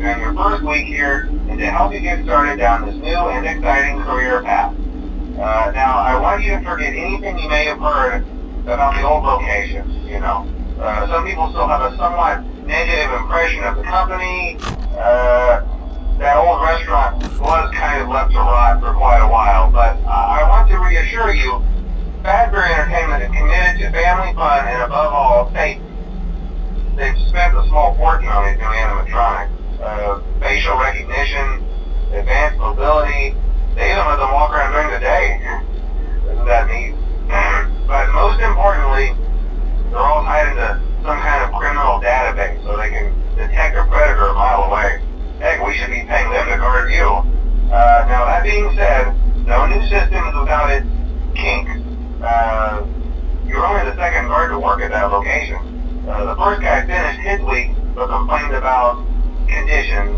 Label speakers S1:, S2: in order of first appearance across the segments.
S1: during your first week here and to help you get started down this new and exciting career path. Now, I want you to forget anything you may have heard about the old locations, you know. Some people still have a somewhat negative impression of the company. That old restaurant was kind of left to rot for quite a while, but I want to reassure you, Fazbear Entertainment is committed to family fun and above all, safety. They've spent a small fortune on these new animatronics. Facial recognition, advanced mobility, they even let them walk around during the day. Isn't that neat? But most importantly, they're all tied into some kind of criminal database so they can detect a predator a mile away. Heck, we should be paying them to guard you. Now that being said, no new systems without its kinks. You're only the second guard to work at that location. The first guy finished his week but complained about conditions.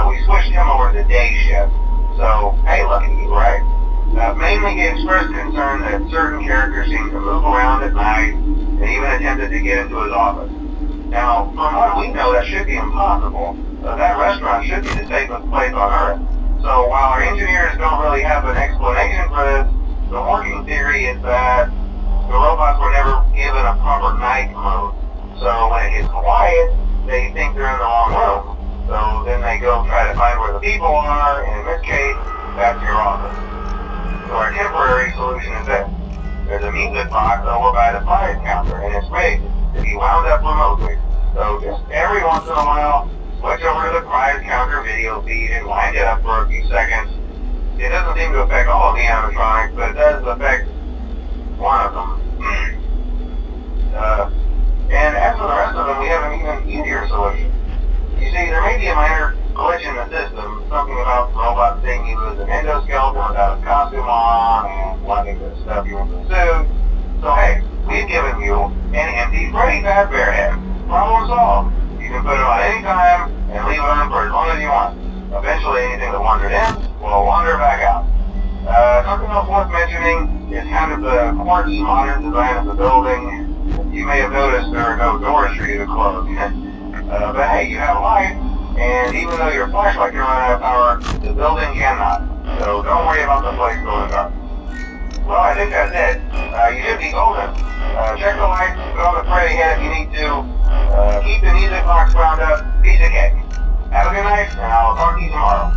S1: We switched him over to day shift. So, hey, lucky you, right? Mainly he expressed concern that certain characters seemed to move around at night and even attempted to get into his office. Now, from what we know, that should be impossible. That restaurant should be the safest place on Earth. So while our engineers don't really have an explanation for this, the working theory is that the robots were never given a proper night mode. So when it gets quiet, they think they're in the wrong room. So then they go try to find where the people are, and in this case, that's your office. So our temporary solution is this. There's a music box over by the prize counter, and it's rigged to be wound up remotely. So just every once in a while, switch over to the prize counter video feed and wind it up for a few seconds. It doesn't seem to affect all of the animatronics, but it does affect one of them. And as for the rest of them, we have an even easier solution. You see, there may be a minor glitch in the system, something about the robot saying he was an endoskeleton without a costume on and wanting to stuff you into the suit. So hey, we've given you an empty Freddy Fazbear head. Problem solved. You can put it on any time and leave it on for as long as you want. Eventually anything that wandered in will wander back out. Something else worth mentioning is kind of the quartz modern design of the building. You may have noticed there are no doors for you to close. But hey, you have light, and even though your flashlight can run out of power, the building cannot. So don't worry about the place going dark. Well, I think that's it. You should be golden. Check the lights, put on the Freddy head if you need to. Keep the music box wound up. Piece of cake. Have a good night, and I'll talk to you tomorrow.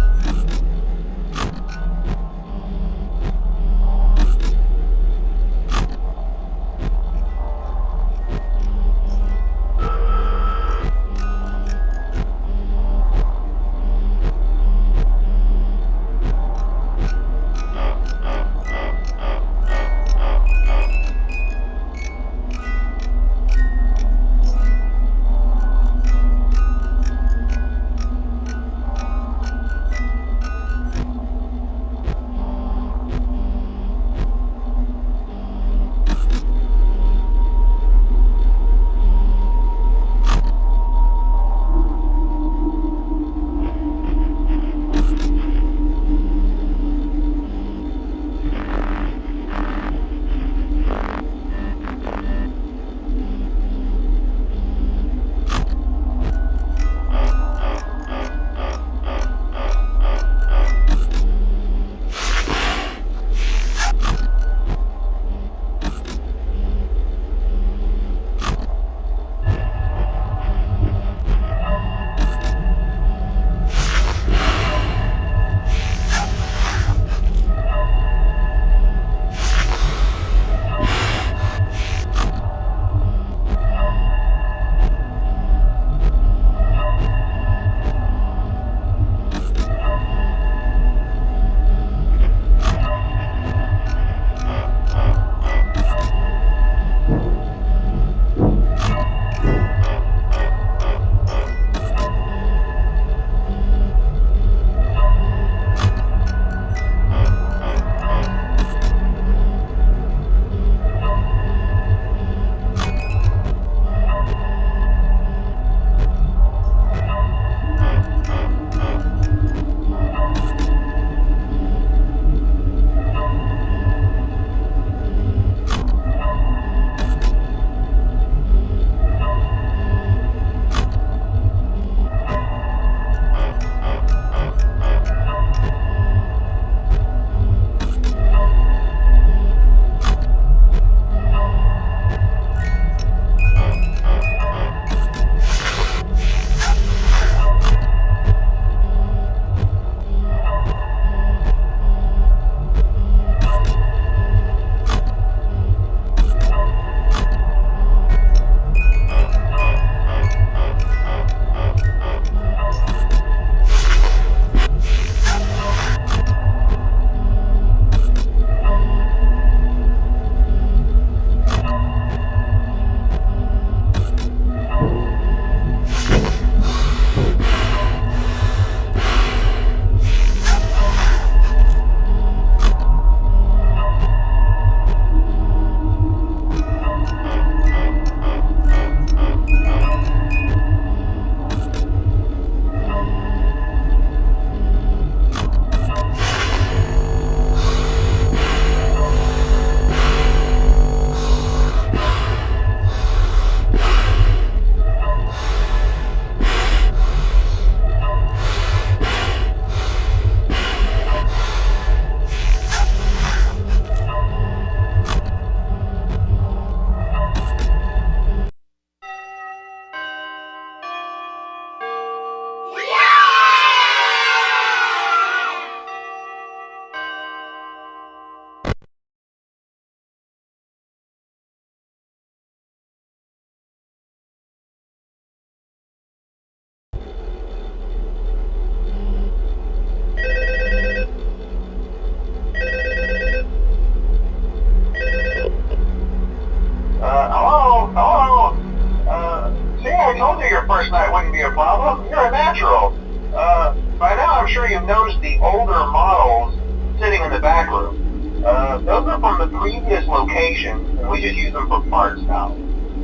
S1: sure you've noticed the older models sitting in the back room. Those are from the previous location, and we just use them for parts now.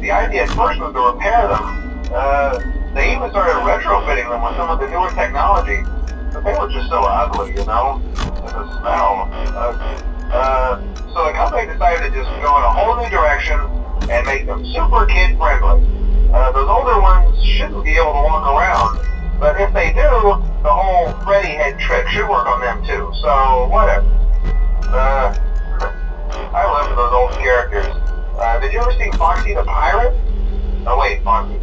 S1: The idea at first was to repair them. They even started retrofitting them with some of the newer technology, but they were just so ugly, you know, and the smell. So the company decided to just go in a whole new direction and make them super kid-friendly. Those older ones shouldn't be able to walk around, but if they do, the whole Freddy head trick should work on them too, so whatever. I love those old characters. Did you ever see Foxy the Pirate? Oh wait, Foxy.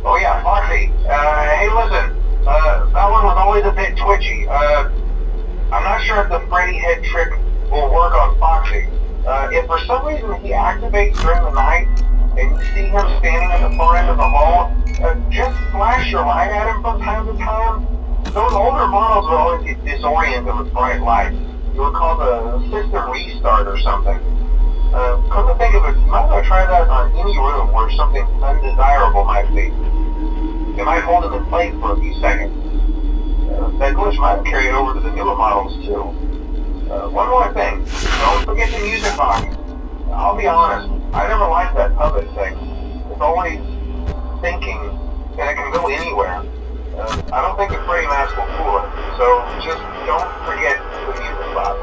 S1: Oh yeah, Foxy. Hey listen, that one was always a bit twitchy. I'm not sure if the Freddy head trick will work on Foxy. If for some reason he activates during the night, and you see him standing at the far end of the hall, just flash your light at him from time to time. Those older models would always get disoriented with bright lights. You would call the system restart or something. Come to think of it, you might want to try that on any room where something undesirable might be. It might hold him in place for a few seconds. That glitch might carry it over to the newer models too. One more thing, don't forget the music box. I'll be honest, I never liked that puppet thing. It's always thinking, and it can go anywhere. I don't think the Freddy mask will fool it, so just don't forget the music box.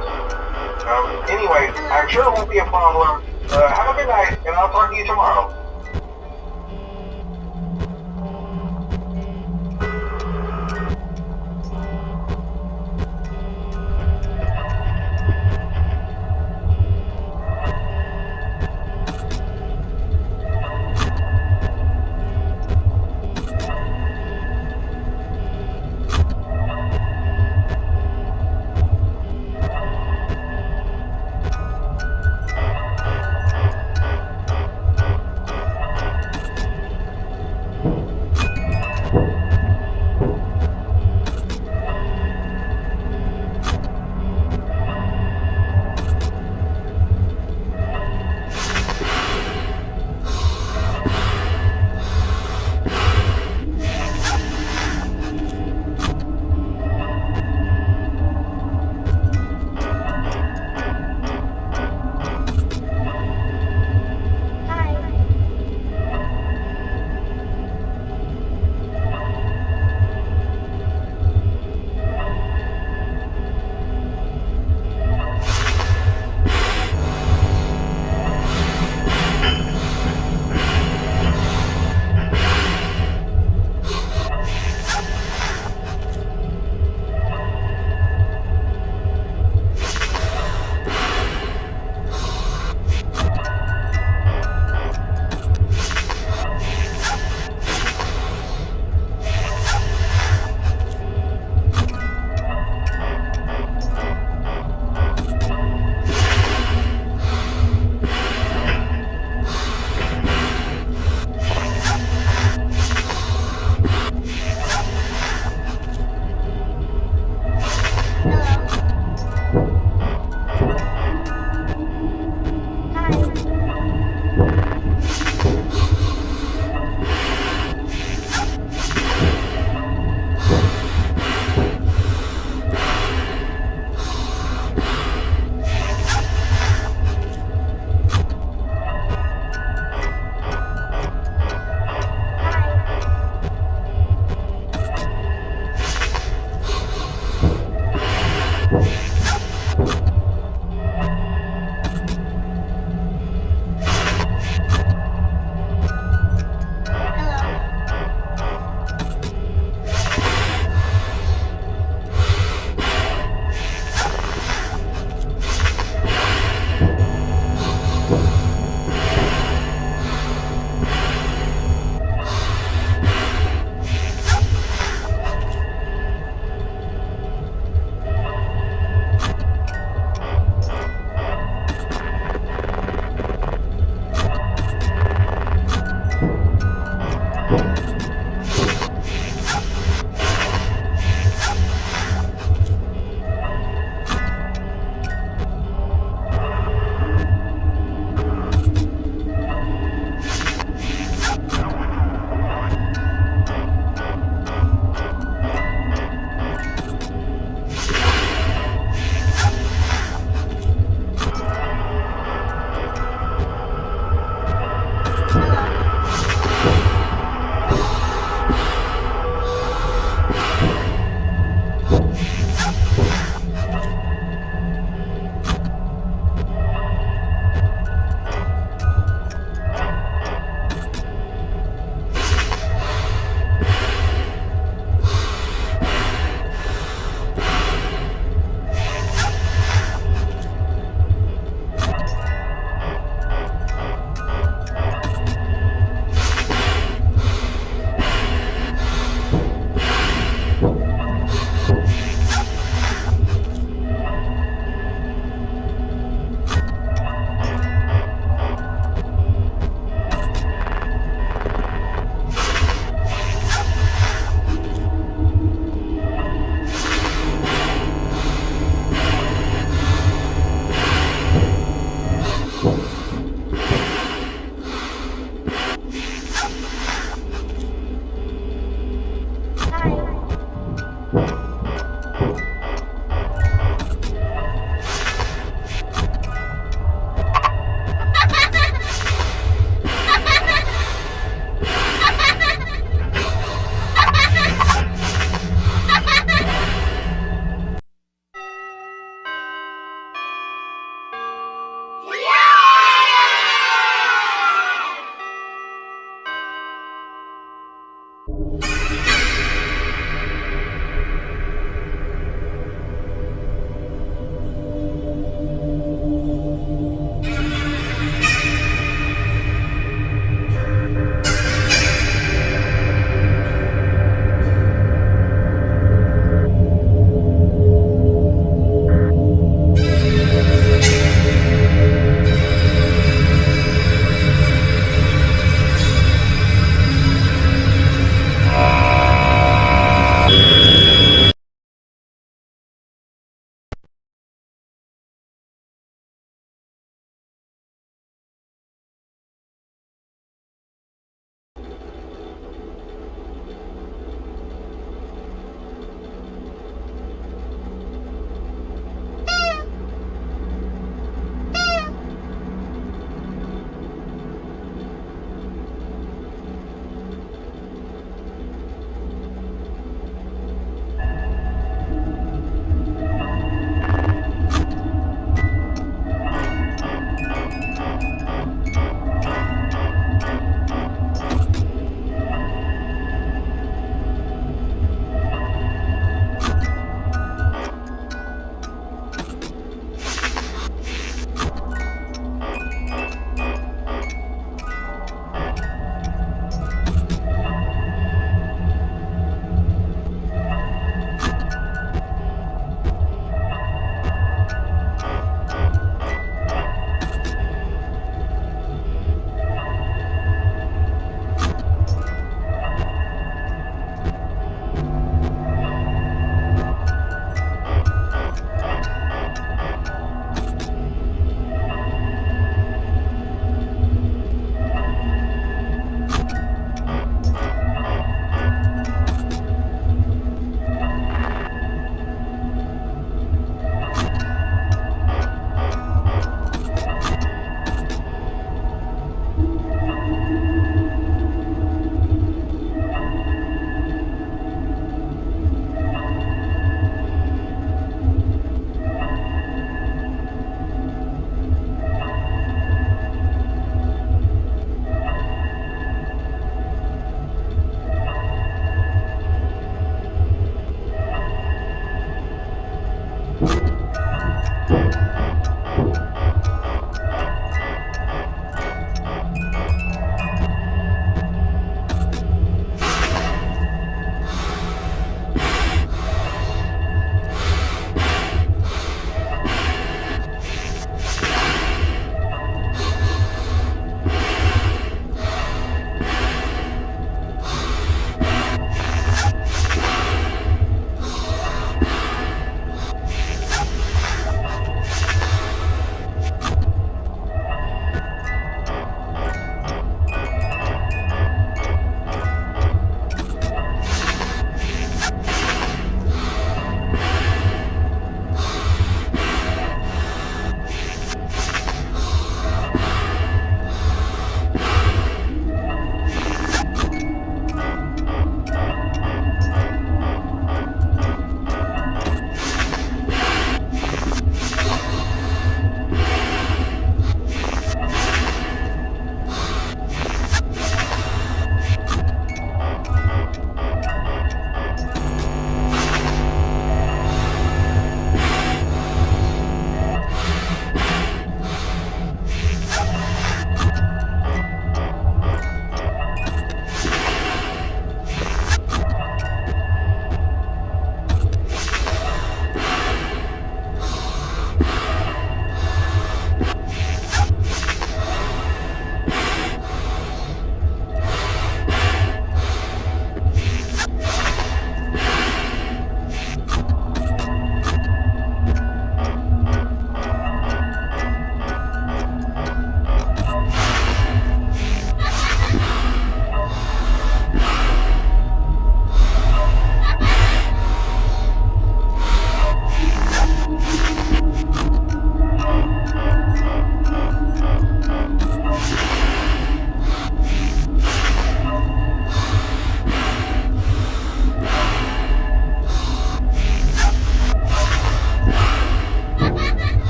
S1: Anyway, I'm sure it won't be a problem. Have a good night, and I'll talk to you tomorrow.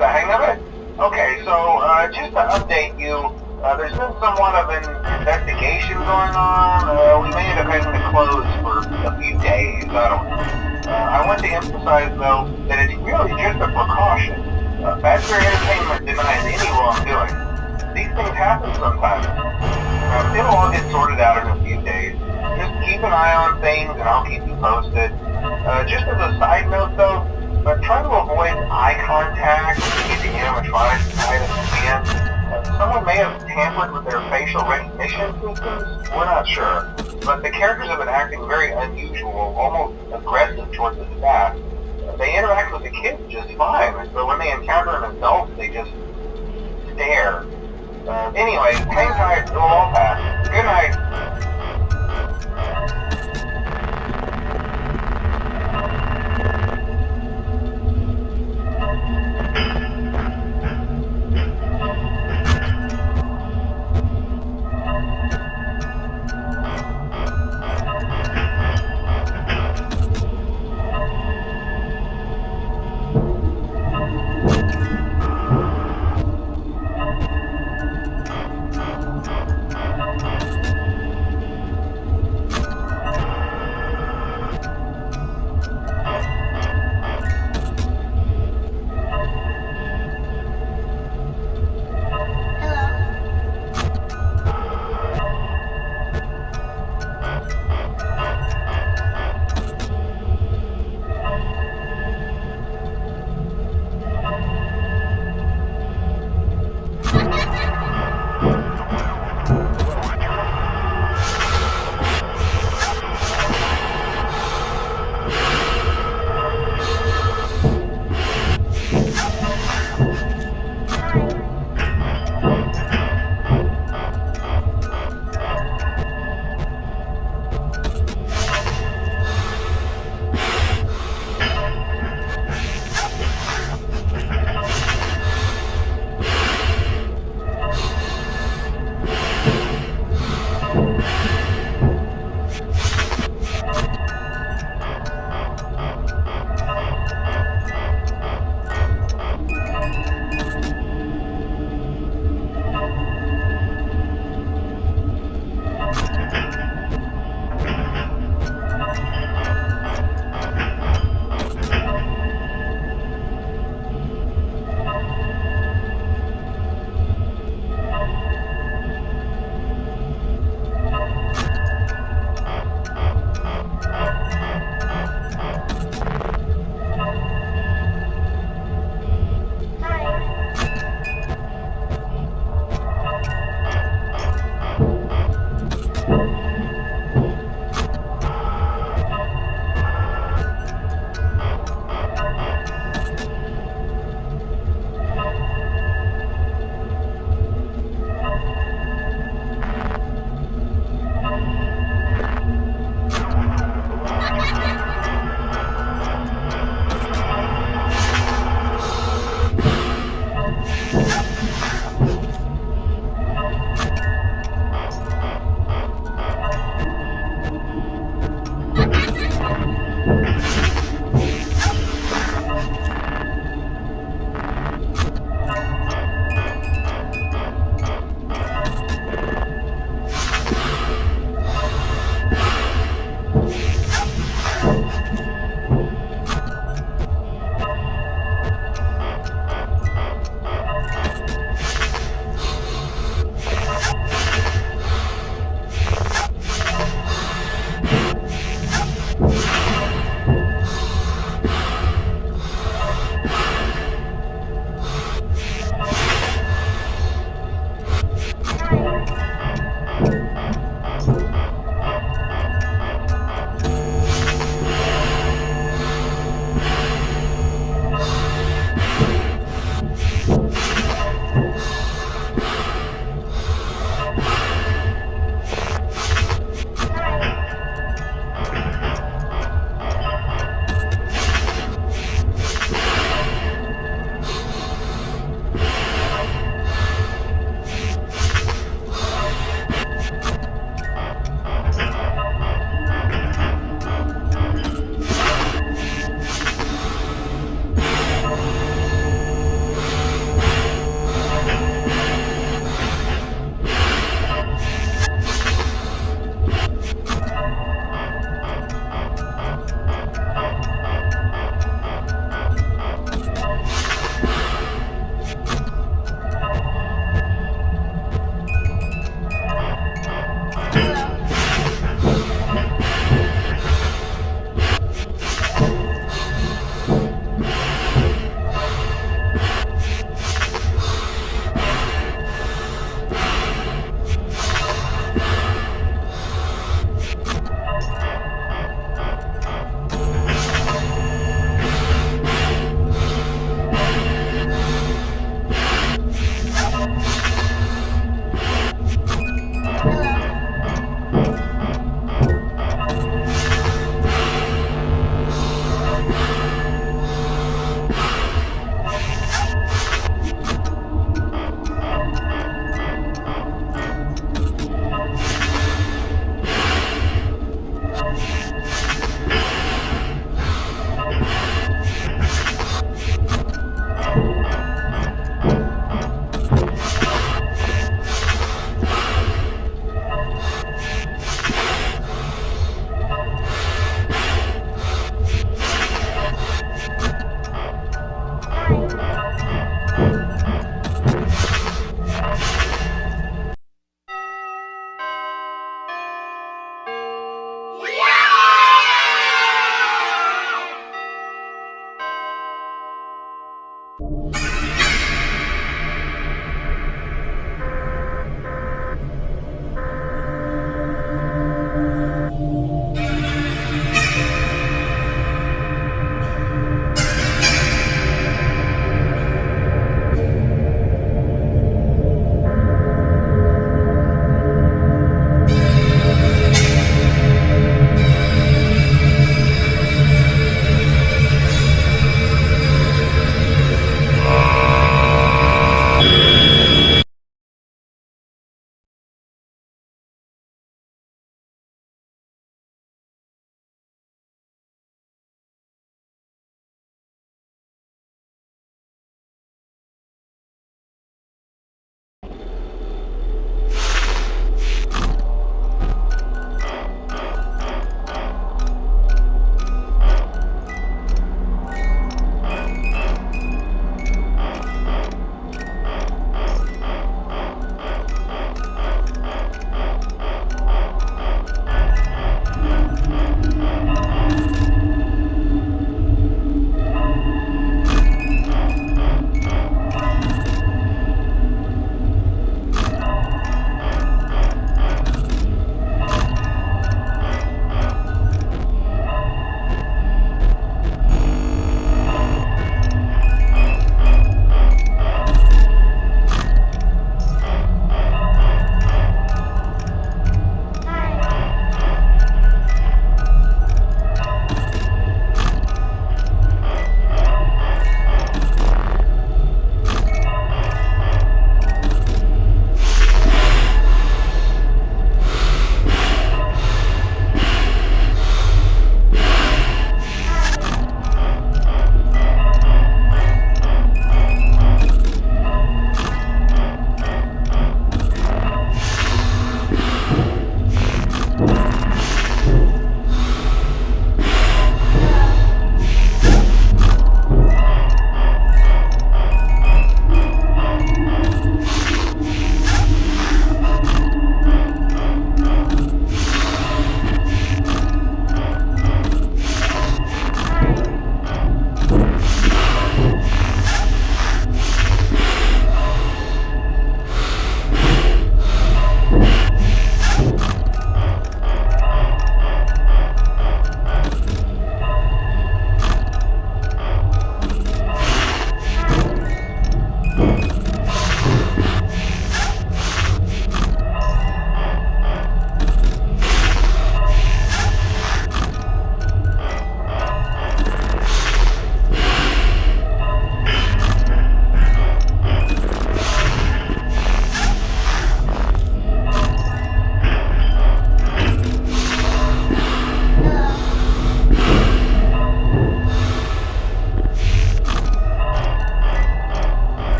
S1: the hang of it? Okay, so just to update you, there's been somewhat of an investigation going on. We may end up having to close for a few days. I want to emphasize, though, that it's really just a precaution. Fazbear Entertainment denies any wrongdoing. These things happen sometimes. It'll all get sorted out in a few days. Just keep an eye on things, and I'll keep you posted. Just as a side note, though, try to avoid eye contact and keep the animatronics as tight as you can. Someone may have tampered with their facial recognition systems. We're not sure. But the characters have been acting very unusual, almost aggressive towards the staff. They interact with the kids just fine, but when they encounter an adult, they just stare. Anyway, hang tight, it'll all pass. Good night.